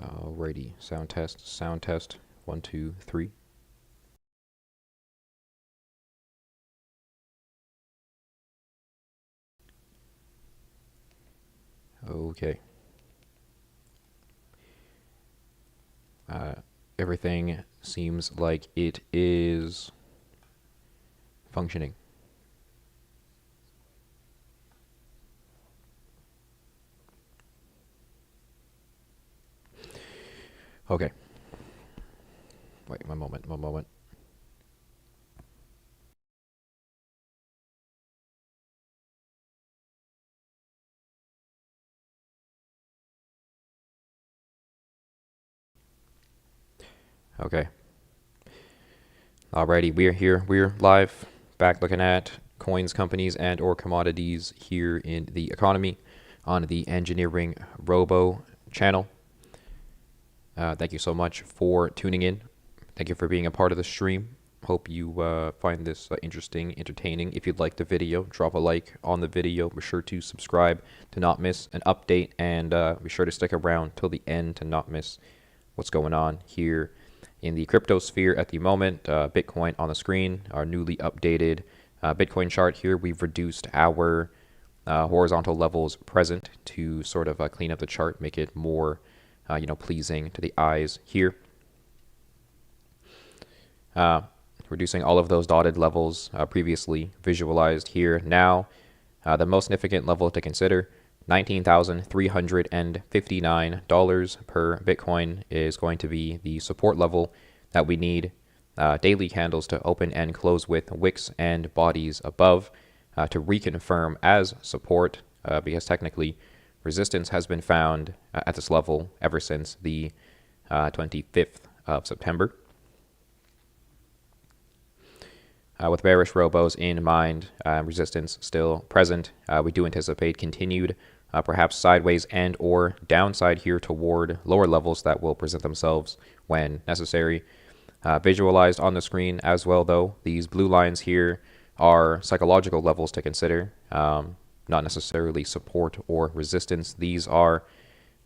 Alrighty, sound test, 1, 2, 3. Okay. Everything seems like it is functioning. Okay. Wait, one moment. Okay. Alrighty, we're here. We're live. Back looking at coins, companies, and or commodities here in the economy on the Engineering Robo channel. Thank you so much for tuning in. Thank you for being a part of the stream. Hope you find this interesting, entertaining. If you'd like the video, drop a like on the video. Be sure to subscribe to not miss an update, and be sure to stick around till the end to not miss what's going on here in the crypto sphere at the moment. Bitcoin on the screen, our newly updated Bitcoin chart here. We've reduced our horizontal levels present to sort of clean up the chart, make it more pleasing to the eyes here. Reducing all of those dotted levels previously visualized here. Now, the most significant level to consider, $19,359 per Bitcoin is going to be the support level that we need daily candles to open and close with wicks and bodies above to reconfirm as support, because technically resistance has been found at this level ever since the 25th of September. With bearish robos in mind, resistance still present. We do anticipate continued, perhaps sideways and or downside here toward lower levels that will present themselves when necessary. Visualized on the screen as well, though, these blue lines here are psychological levels to consider, not necessarily support or resistance. These are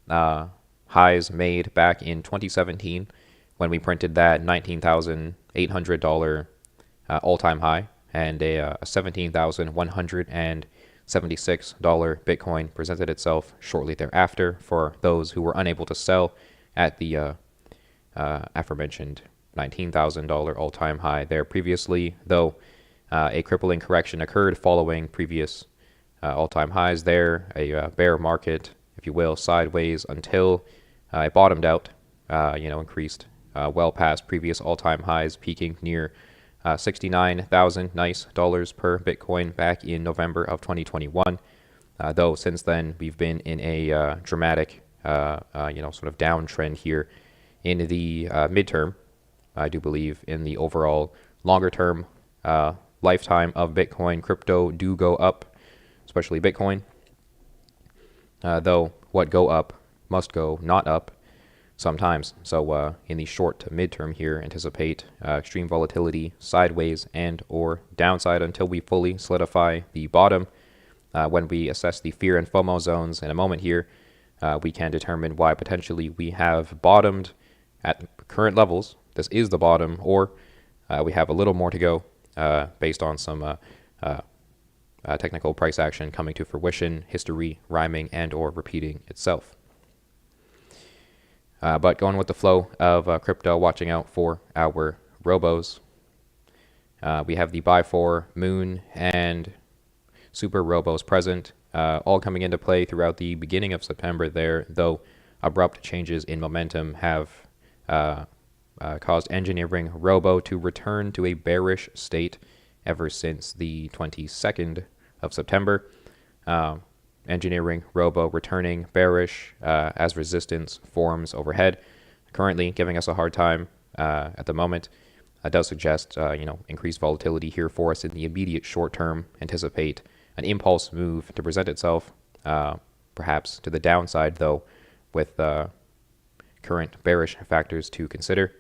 highs made back in 2017 when we printed that $19,800 all-time high, and a $17,176 Bitcoin presented itself shortly thereafter for those who were unable to sell at the aforementioned $19,000 all-time high there previously, though a crippling correction occurred following previous all-time highs there, a bear market, if you will, sideways until it bottomed out, increased well past previous all-time highs, peaking near $69,000 nice dollars per Bitcoin back in November of 2021. Though since then we've been in a dramatic, sort of downtrend here in the midterm. I do believe in the overall longer term lifetime of Bitcoin, crypto do go up, especially Bitcoin. Though what go up must go not up sometimes. So in the short to midterm here, anticipate extreme volatility sideways and or downside until we fully solidify the bottom. When we assess the fear and FOMO zones in a moment here, we can determine why potentially we have bottomed at current levels. This is the bottom, or we have a little more to go based on some technical price action coming to fruition, history rhyming and or repeating itself. But going with the flow of crypto, watching out for our robos. We have the buy for Moon and Super Robos present, all coming into play throughout the beginning of September there, though abrupt changes in momentum have caused Engineering Robo to return to a bearish state ever since the 22nd of September. Engineering Robo returning bearish as resistance forms overhead, currently giving us a hard time at the moment. Does suggest increased volatility here for us in the immediate short term. Anticipate an impulse move to present itself, perhaps to the downside, though, with current bearish factors to consider.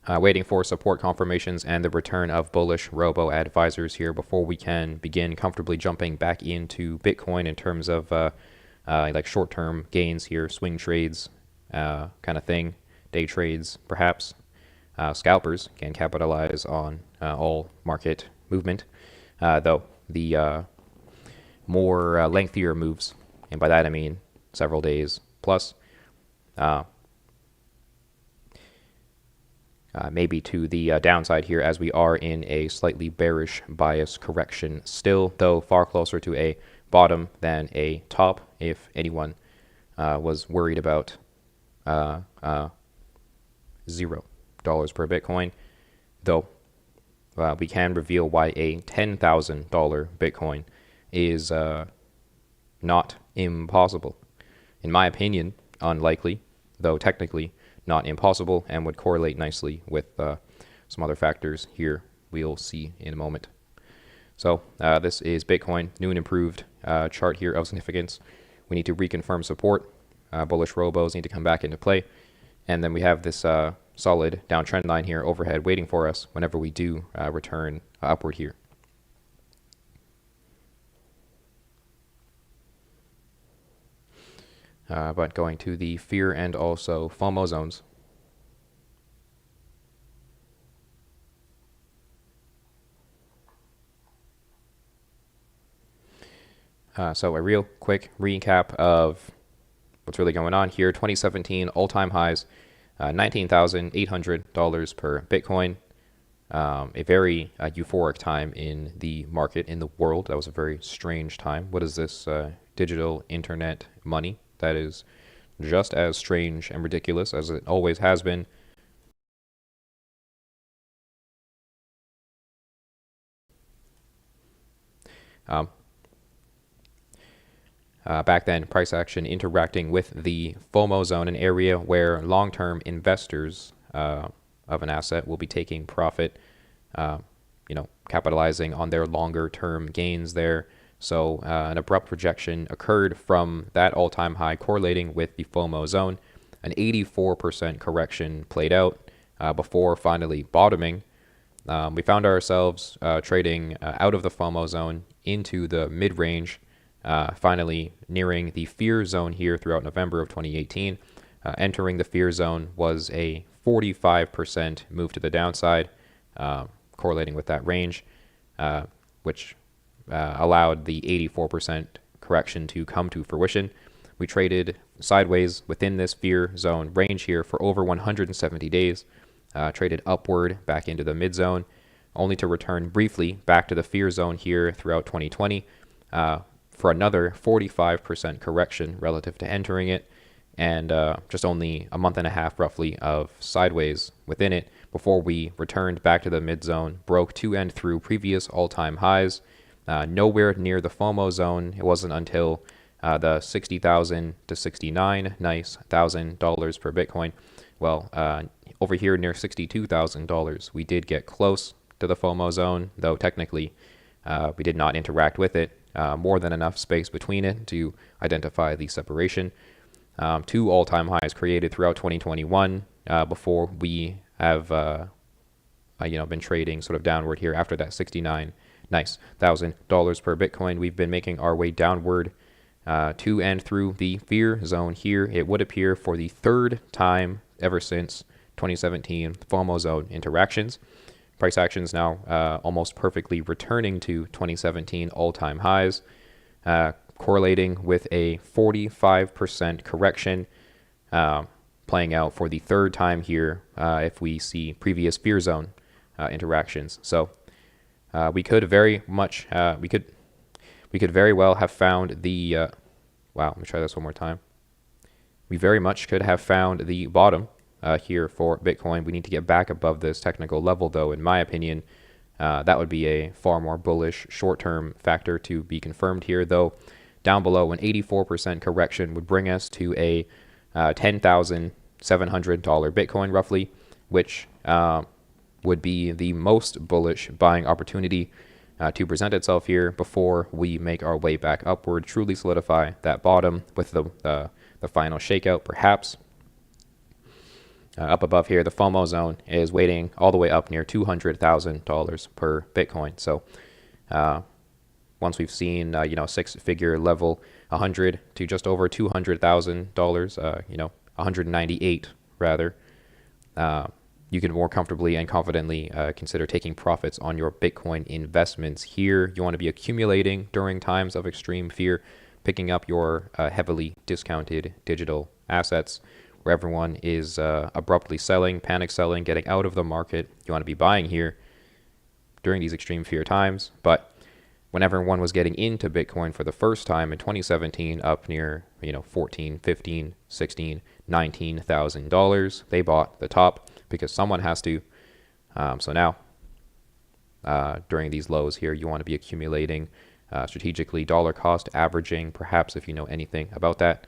Waiting for support confirmations and the return of bullish robo advisors here before we can begin comfortably jumping back into Bitcoin in terms of like short-term gains here, swing trades, kind of thing, day trades perhaps. Scalpers can capitalize on all market movement, though the more lengthier moves, and by that I mean several days plus, maybe to the downside here, as we are in a slightly bearish bias correction still, though far closer to a bottom than a top, if anyone was worried about $0 per Bitcoin, though we can reveal why a $10,000 Bitcoin is not impossible. In my opinion, unlikely, though technically not impossible, and would correlate nicely with some other factors here we'll see in a moment. So this is Bitcoin, new and improved chart here of significance. We need to reconfirm support. Bullish Robos need to come back into play. And then we have this solid downtrend line here overhead waiting for us whenever we do return upward here. But going to the fear and also FOMO zones. So a real quick recap of what's really going on here. 2017 all-time highs, $19,800 per Bitcoin. A very euphoric time in the market, in the world. That was a very strange time. What is this digital internet money? That is just as strange and ridiculous as it always has been. Back then, price action interacting with the FOMO zone, an area where long-term investors of an asset will be taking profit, capitalizing on their longer-term gains there. So an abrupt rejection occurred from that all-time high correlating with the FOMO zone. An 84% correction played out before finally bottoming. We found ourselves trading out of the FOMO zone into the mid-range, finally nearing the fear zone here throughout November of 2018. Entering the fear zone was a 45% move to the downside, correlating with that range, which allowed the 84% correction to come to fruition. We traded sideways within this fear zone range here for over 170 days, traded upward back into the mid zone, only to return briefly back to the fear zone here throughout 2020 for another 45% correction relative to entering it, and just only a month and a half roughly of sideways within it before we returned back to the mid zone, broke to and through previous all-time highs. Nowhere near the FOMO zone. It wasn't until the $60,000 to $69,000 per Bitcoin. Well, over here near $62,000, we did get close to the FOMO zone, though technically we did not interact with it. More than enough space between it to identify the separation. Two all-time highs created throughout 2021 before we have been trading sort of downward here after that $1,000 per Bitcoin. We've been making our way downward to and through the fear zone here. It would appear for the third time ever since 2017 FOMO zone interactions. Price actions now almost perfectly returning to 2017 all-time highs, correlating with a 45% correction, playing out for the third time here if we see previous fear zone interactions. So we could very much we could very well have found the wow, let me try this one more time. We very much could have found the bottom here for Bitcoin. We need to get back above this technical level, though. In my opinion, that would be a far more bullish short-term factor to be confirmed here, though. Down below, an 84% correction would bring us to a $10,700 Bitcoin roughly, which would be the most bullish buying opportunity to present itself here before we make our way back upward, truly solidify that bottom with the final shakeout perhaps. Up above here, the FOMO zone is waiting all the way up near $200,000 per Bitcoin. So once we've seen, six-figure level 100 to just over $200,000, 198 rather, you can more comfortably and confidently consider taking profits on your Bitcoin investments. Here, you want to be accumulating during times of extreme fear, picking up your heavily discounted digital assets where everyone is abruptly selling, panic selling, getting out of the market. You want to be buying here during these extreme fear times. But when everyone was getting into Bitcoin for the first time in 2017, up near 14, 15, 16, $19,000, they bought the top because someone has to. So now, during these lows here, you want to be accumulating strategically, dollar cost averaging, perhaps if you know anything about that.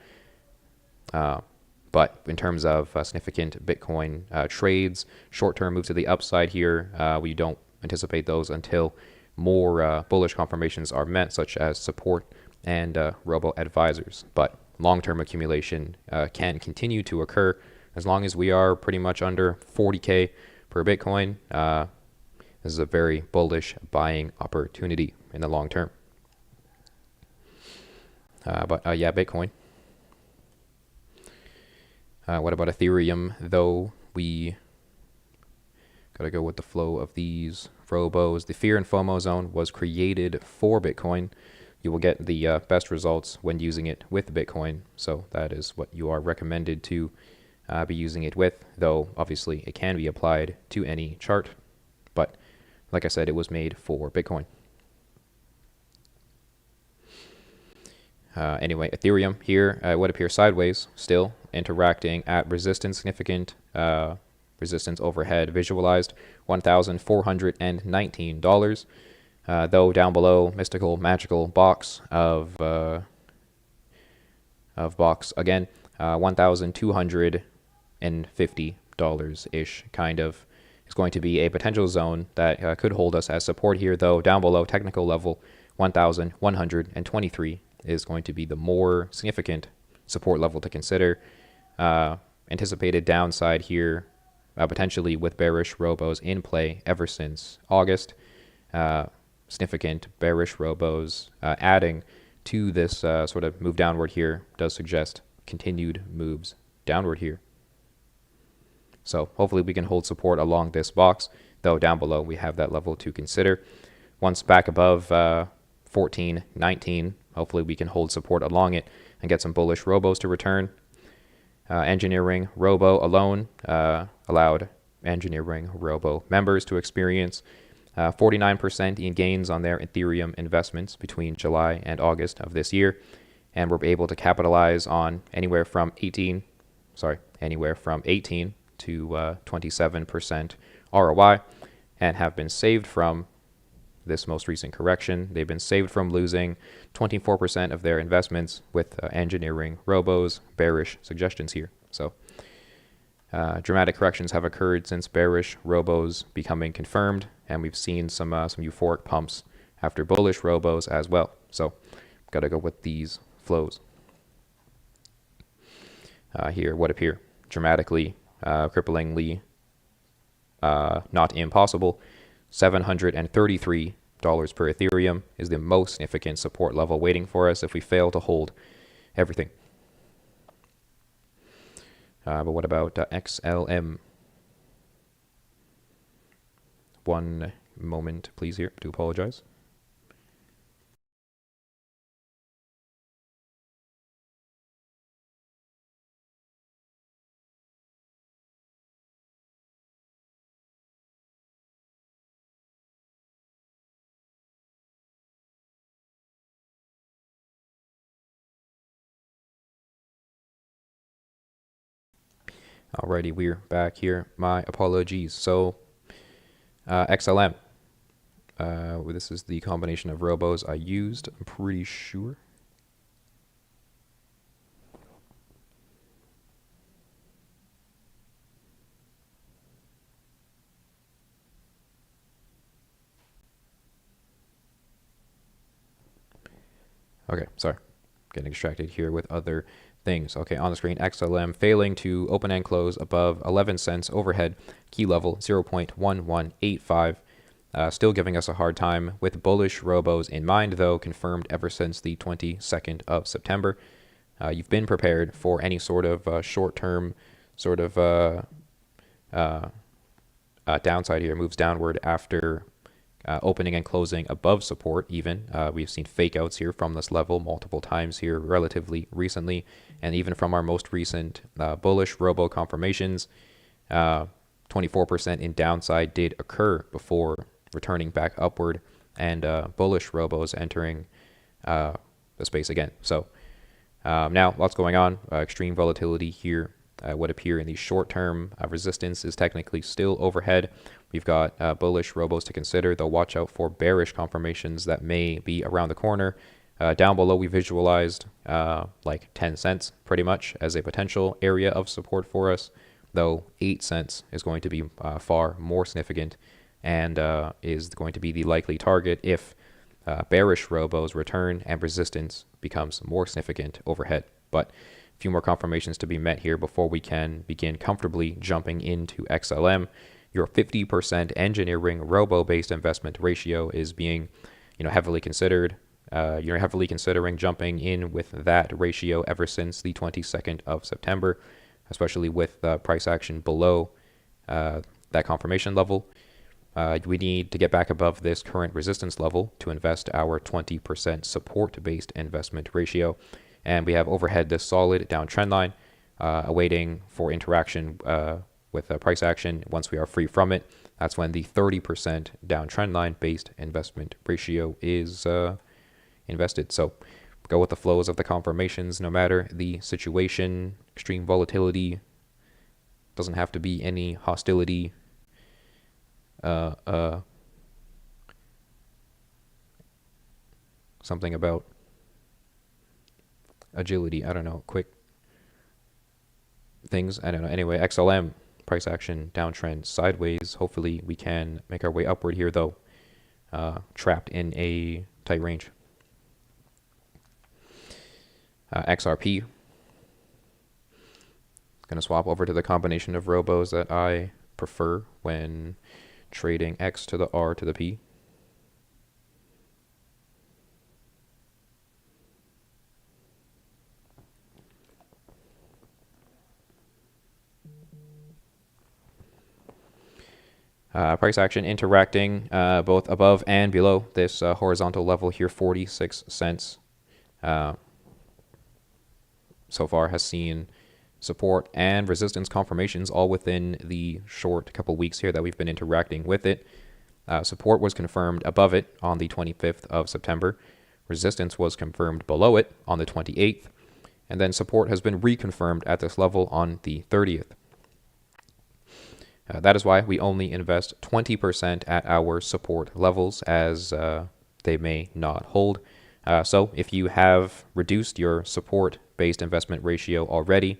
But in terms of significant Bitcoin trades, short-term moves to the upside here, we don't anticipate those until more bullish confirmations are met, such as support and robo advisors. But long-term accumulation can continue to occur as long as we are pretty much under 40K per Bitcoin. This is a very bullish buying opportunity in the long term. Yeah, Bitcoin. What about Ethereum, though? We got to go with the flow of these robos. The fear and FOMO zone was created for Bitcoin. You will get the best results when using it with Bitcoin. So that is what you are recommended to be using it with, though obviously it can be applied to any chart. But like I said, it was made for Bitcoin. Anyway, Ethereum here would appear sideways, still interacting at resistance, significant resistance overhead visualized, $1,419. Though down below, mystical, magical box of box again, $1,250-ish kind of is going to be a potential zone that could hold us as support here. Though down below, technical level 1,123 is going to be the more significant support level to consider. Anticipated downside here, potentially with bearish robos in play ever since August. Significant bearish robos adding to this sort of move downward here does suggest continued moves downward here. So hopefully we can hold support along this box, though down below we have that level to consider. Once back above 14.19, hopefully we can hold support along it and get some bullish robos to return. EngineeringRobo alone allowed EngineeringRobo members to experience 49% in gains on their Ethereum investments between July and August of this year, and were able to capitalize on anywhere from 18 to 27% ROI, and have been saved from this most recent correction. They've been saved from losing 24% of their investments with EngineeringRobo's bearish suggestions here. So dramatic corrections have occurred since bearish robos becoming confirmed, and we've seen some euphoric pumps after bullish robos as well. So got to go with these flows. Here would appear dramatically, cripplingly, not impossible. $733 per Ethereum is the most significant support level waiting for us if we fail to hold everything. But what about XLM? One moment, please, here. I do apologize. Alrighty, we're back here. My apologies. So, XLM. This is the combination of robos I used, I'm pretty sure. Okay, sorry. Getting distracted here with other things. Okay, on the screen, XLM failing to open and close above 11 cents overhead, key level 0.1185. Still giving us a hard time with bullish robos in mind, though, confirmed ever since the 22nd of September. You've been prepared for any sort of short-term sort of downside here, moves downward after opening and closing above support even. We've seen fake outs here from this level multiple times here relatively recently, and even from our most recent bullish robo confirmations, 24% in downside did occur before returning back upward, and bullish robos entering the space again. So now lots going on. Extreme volatility here would appear in the short term. Resistance is technically still overhead. We've got bullish robos to consider, though watch out for bearish confirmations that may be around the corner. Down below, we visualized like 10 cents pretty much as a potential area of support for us, though 8 cents is going to be far more significant and is going to be the likely target if bearish robos return and resistance becomes more significant overhead. But a few more confirmations to be met here before we can begin comfortably jumping into XLM. Your 50% engineering robo-based investment ratio is being, heavily considered. You're heavily considering jumping in with that ratio ever since the 22nd of September, especially with price action below that confirmation level. We need to get back above this current resistance level to invest our 20% support-based investment ratio. And we have overhead this solid downtrend line, awaiting for interaction with price action. Once we are free from it, that's when the 30% downtrend line based investment ratio is invested. So go with the flows of the confirmations, no matter the situation. Extreme volatility doesn't have to be any hostility. Something about agility. I don't know. Quick things. I don't know. Anyway, XLM price action downtrend sideways. Hopefully we can make our way upward here, though. Trapped in a tight range. XRP. Going to swap over to the combination of robos that I prefer when trading X to the R to the P. Price action interacting both above and below this horizontal level here, 46 cents. So far has seen support and resistance confirmations all within the short couple weeks here that we've been interacting with it. Support was confirmed above it on the 25th of September. Resistance was confirmed below it on the 28th. And then support has been reconfirmed at this level on the 30th. That is why we only invest 20% at our support levels, as they may not hold. So if you have reduced your support-based investment ratio already,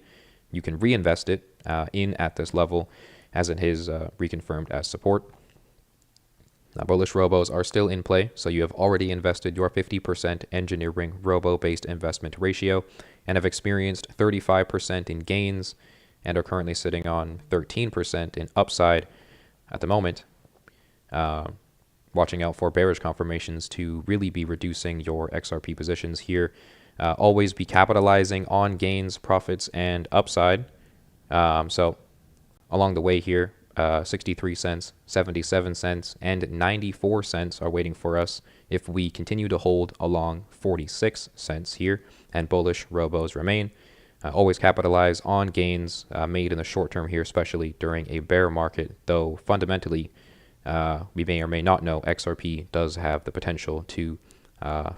you can reinvest it in at this level, as it is reconfirmed as support. Bullish robos are still in play, so you have already invested your 50% engineering robo-based investment ratio and have experienced 35% in gains and are currently sitting on 13% in upside at the moment. Watching out for bearish confirmations to really be reducing your XRP positions here. Always be capitalizing on gains, profits, and upside. So along the way here, 63 cents, 77 cents, and 94 cents are waiting for us if we continue to hold along 46 cents here and bullish robos remain. Always capitalize on gains made in the short term here, especially during a bear market, though fundamentally we may or may not know XRP does have the potential to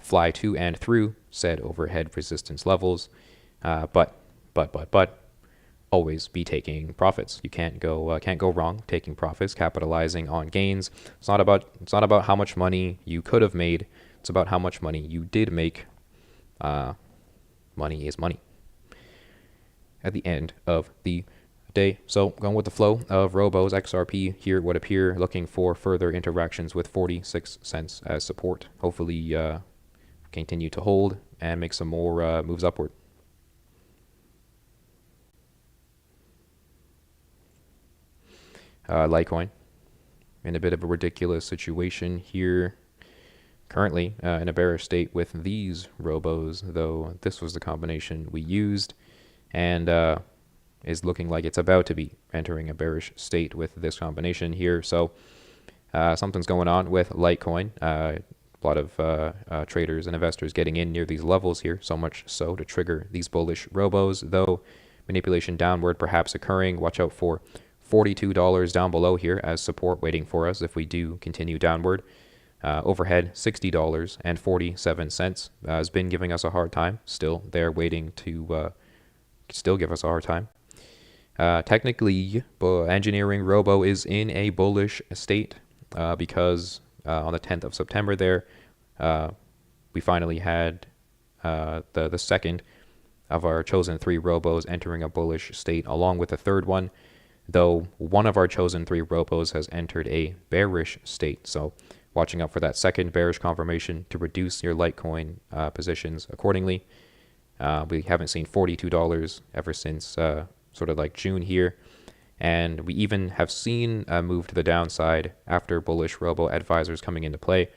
fly to and through said overhead resistance levels, but always be taking profits. You can't go wrong taking profits, capitalizing on gains. It's not about how much money you could have made. It's about how much money you did make. Money is money at the end of the day. So going with the flow of robos, XRP here would appear looking for further interactions with 46 cents as support. Hopefully continue to hold and make some more moves upward. Litecoin. in a bit of a ridiculous situation here. Currently in a bearish state with these robos, though this was the combination we used, and is looking like it's about to be entering a bearish state with this combination here. So something's going on with Litecoin. A lot of traders and investors getting in near these levels here, so much so to trigger these bullish robos, though manipulation downward perhaps occurring. Watch out for $42 down below here as support waiting for us if we do continue downward. Overhead $60.47 has been giving us a hard time. Still there waiting to still give us a hard time. Technically, EngineeringRobo is in a bullish state because on the 10th of September there, we finally had the second of our chosen 3 robos entering a bullish state along with the third one, though one of our chosen 3 robos has entered a bearish state. So watching out for that second bearish confirmation to reduce your Litecoin positions accordingly. We haven't seen $42 ever since sort of like June here. And we even have seen a move to the downside after bullish robo advisors coming into play.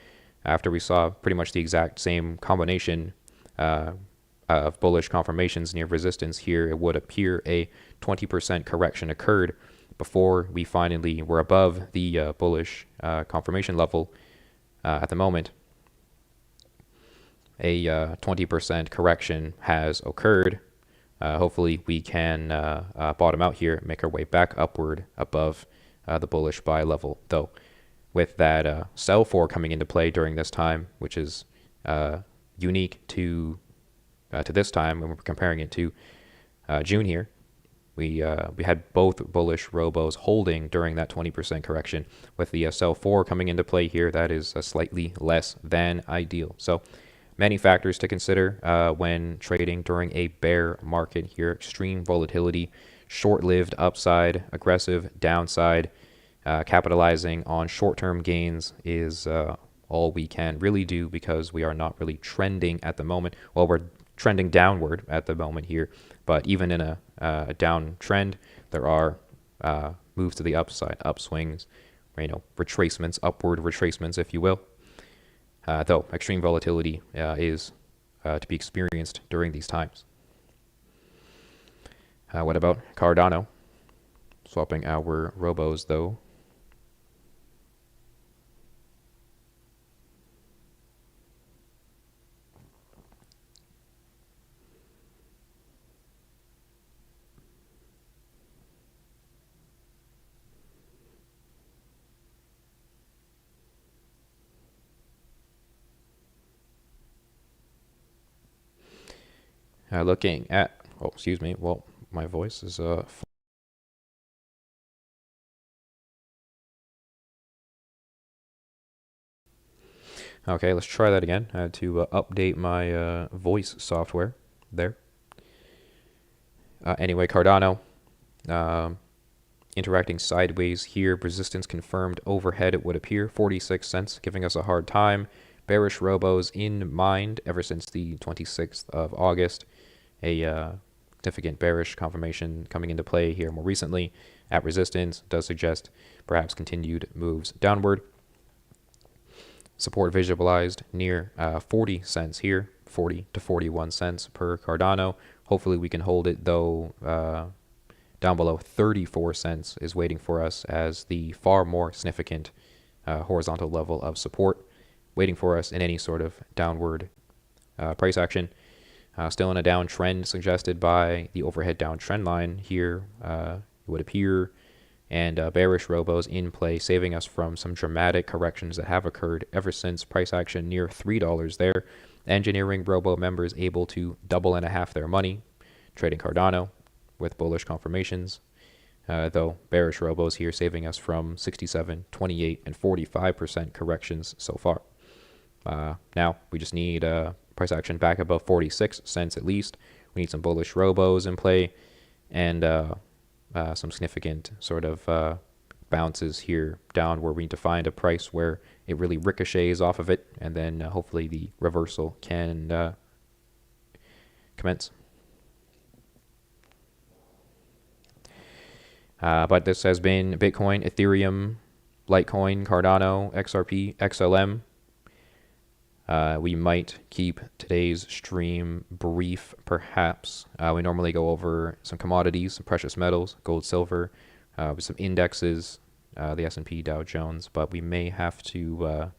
After we saw pretty much the exact same combination of bullish confirmations near resistance here, it would appear a 20% correction occurred before we finally were above the bullish confirmation level. At the moment, a 20% correction has occurred. Hopefully we can bottom out here, make our way back upward above the bullish buy level, though with that sell for coming into play during this time, which is unique to this time when we're comparing it to June here. We had both bullish robos holding during that 20% correction. With the sell 4 coming into play here, that is slightly less than ideal. So many factors to consider when trading during a bear market here. Extreme volatility, short-lived upside, aggressive downside. Capitalizing on short-term gains is all we can really do because we are not really trending at the moment. Well, we're trending downward at the moment here, but even in a downtrend, there are moves to the upside, upswings, retracements, upward retracements, if you will. Though extreme volatility is to be experienced during these times. What about Cardano? Swapping our robos, though. Looking at, oh, excuse me, well, my voice is okay, let's try that again. I had to update my voice software there. Anyway, Cardano interacting sideways here. Resistance confirmed overhead, it would appear. 46 cents, giving us a hard time. Bearish robos in mind ever since the 26th of August. A significant bearish confirmation coming into play here more recently at resistance does suggest perhaps continued moves downward. Support visualized near 40 cents here, 40 to 41 cents per Cardano. Hopefully we can hold it, though down below 34 cents is waiting for us as the far more significant horizontal level of support waiting for us in any sort of downward price action. Still in a downtrend suggested by the overhead downtrend line here, it would appear, and bearish robos in play, saving us from some dramatic corrections that have occurred ever since price action near $3 there. EngineeringRobo members able to double and a half their money trading Cardano with bullish confirmations, though bearish robos here saving us from 67, 28, and 45% corrections so far. Now we just need price action back above 46 cents at least. We need some bullish robos in play and some significant sort of bounces here down where we need to find a price where it really ricochets off of it, and then hopefully the reversal can commence. But this has been Bitcoin, Ethereum, Litecoin, Cardano, XRP, XLM. We might keep today's stream brief, perhaps. We normally go over some commodities, some precious metals, gold, silver, with some indexes, the S&P, Dow Jones, but we may have to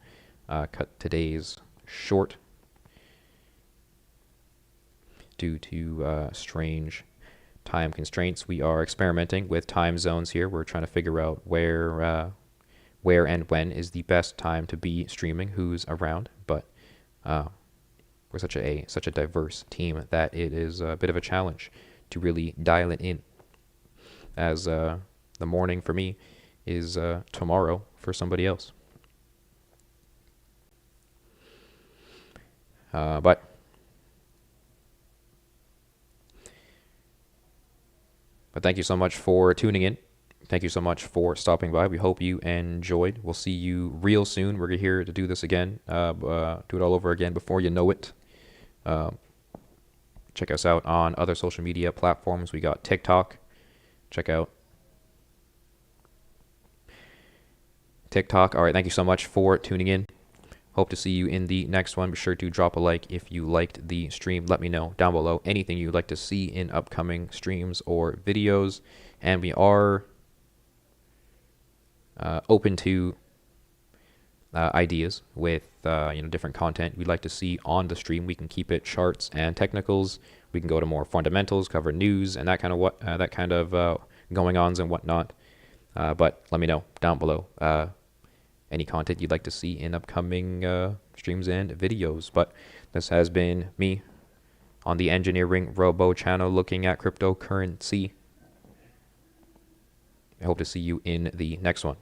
cut today's short due to strange time constraints. We are experimenting with time zones here. We're trying to figure out where and when is the best time to be streaming, who's around, but we're such a diverse team that it is a bit of a challenge to really dial it in, as the morning for me is tomorrow for somebody else. But thank you so much for tuning in. Thank you so much for stopping by. We hope you enjoyed. We'll see you real soon. We're here to do this again, do it all over again before you know it. Check us out on other social media platforms. We got TikTok. Check out TikTok. All right, thank you so much for tuning in. Hope to see you in the next one. Be sure to drop a like if you liked the stream. Let me know down below anything you'd like to see in upcoming streams or videos. And we are open to ideas with different content we'd like to see on the stream. We can keep it charts and technicals. We can go to more fundamentals, cover news and that kind of going ons and whatnot. But let me know down below any content you'd like to see in upcoming streams and videos. But this has been me on the EngineeringRobo channel looking at cryptocurrency. I hope to see you in the next one.